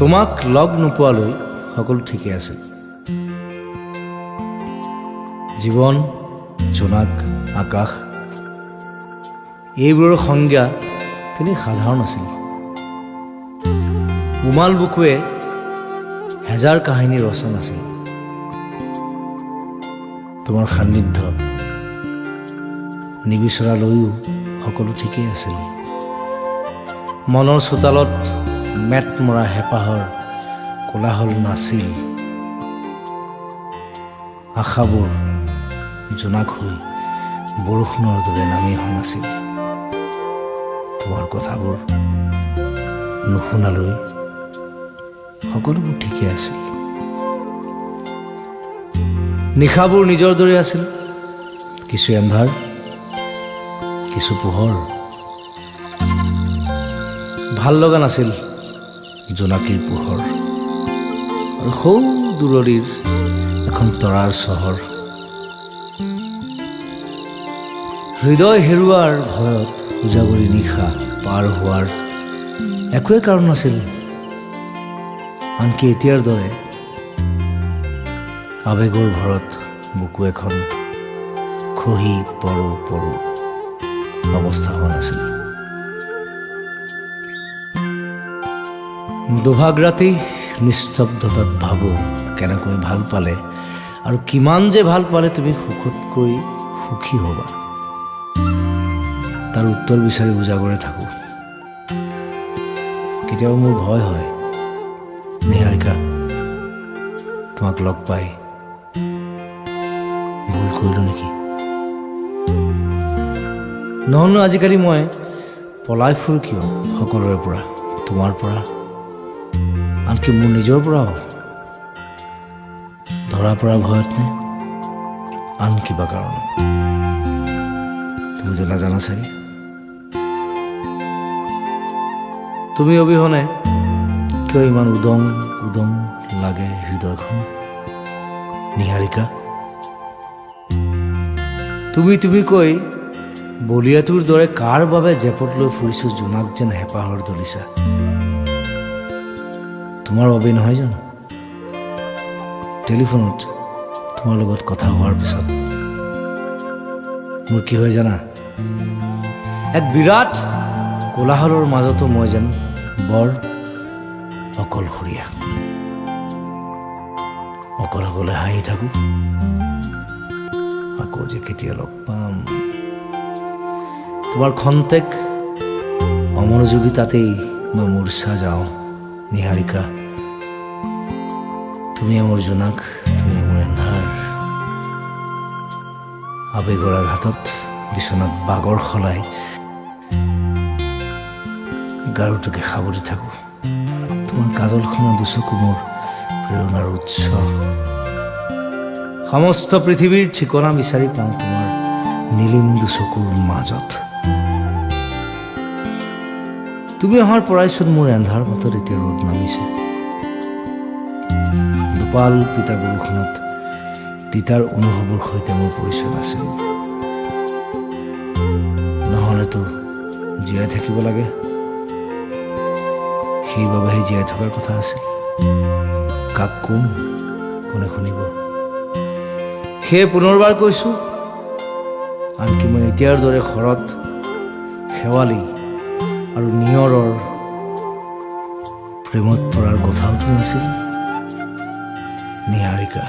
তোমাক লগ নোপোৱালৈ সকলো ঠিকে আছিল। জীৱন, জোনাক, আকাশ এইবোৰৰ সংজ্ঞা তিনি সাধাৰণ আছিল। উমাল বুকুৱে হেজাৰ কাহিনী ৰচন আছিল। তোমাৰ সান্নিধ্য নিবিচৰালৈও সকলো ঠিকেই আছিল। মনৰ চোতালত মেট মৰা হেঁপাহৰ কোলাহল নাছিল। আশাবোৰ জোনাক হৈ বৰষুণৰ দৰে নামি অহা নাছিল। তোমাৰ কথাবোৰ নুশুনালৈ সকলোবোৰ ঠিকেই আছিল। নিশাবোৰ নিজৰ দৰে আছিল, কিছু এন্ধাৰ, কিছু পোহৰ। ভাল লগা নাছিল জোনাকীৰ পোহৰ আৰু সৌ দূৰৈৰ এখন তৰাৰ চহৰ। হৃদয় হেৰুৱাৰ ভয়ত উজাগৰি নিশা পাৰ হোৱাৰ একোৱে কাৰণ নাছিল। আনকি এতিয়াৰ দৰে আৱেগৰ ভৰত বুকু এখন খহি পৰো পৰো অৱস্থা হোৱা নাছিল। দুভাগ ৰাতি নিস্তব্ধতাত ভাবোঁ কেনেকৈ ভাল পালে আৰু কিমান যে ভাল পালে তুমি সুখতকৈ সুখী হ'বা। তাৰ উত্তৰ বিচাৰি উজাগৰে থাকোঁ। কেতিয়াবা মোৰ ভয় হয়, নিহাৰিকা, তোমাক লগ পাই ভুল কৰিলোঁ নেকি? নহ'লে আজিকালি মই পলাই ফুৰোঁ কিয় সকলোৰে পৰা, তোমাৰ পৰা, আনকি মোৰ নিজৰ পৰাও? ধৰা পৰা ভয়ত নে আন কিবা কাৰণত? তুমি যে নাজানা চাগে। তুমি অবিহনে কিয় ইমান উদং উদং লাগে হৃদয়খন? নিহাৰিকা, তুমি কৈ বলিয়াটোৰ দৰে কাৰ বাবে জেপত লৈ ফুৰিছোঁ জোনাক যেন হেঁপাহৰ দলিচা? তোমাৰ বাবেই নহয় জানো? টেলিফোনত তোমাৰ লগত কথা হোৱাৰ পিছত মোৰ কি হয় জানা? এক বিৰাট কোলাহলৰ মাজতো মই যেন বৰ অকলশৰীয়া। অকলে অকলে হাঁহি থাকোঁ। আকৌ যে কেতিয়া লগ পাম? তোমাৰ খন্তেক অমনোযোগিতাতেই মই মূৰ্ছা যাওঁ। নিহাৰিকা, তুমি মোৰ জোনাক, তুমি মোৰ এন্ধাৰ। আৱেগৰ আঘাতত বিচনাত বাগৰ সলাই গাৰুটোকে সাৱটি থাকোঁ। তোমাৰ কাজলখনৰ দুচকু মোৰ প্ৰেৰণাৰ উৎস। সমস্ত পৃথিৱীৰ ঠিকনা বিচাৰি পাওঁ তোমাৰ নীলিম দুচকুৰ মাজত। তুমি অহাৰ পৰাইচোন মোৰ এন্ধাৰ পথত এতিয়া ৰ'দ নামিছে। দুপাল পিতা বৰষুণত তিতাৰ অনুভৱৰ সৈতে মোৰ পৰিচয় নাছিল। নহ'লেতো জীয়াই থাকিব লাগে, সেইবাবেহে জীয়াই থকাৰ কথা আছিল। কাক কোন, কোনে শুনিব? সেয়ে পুনৰবাৰ কৈছোঁ, আনকি মই এতিয়াৰ দৰে শৰৎ, শেৱালি আৰু নিয়ৰৰ প্ৰেমত পৰাৰ কথাওতো নাছিল। নিহাৰিকা।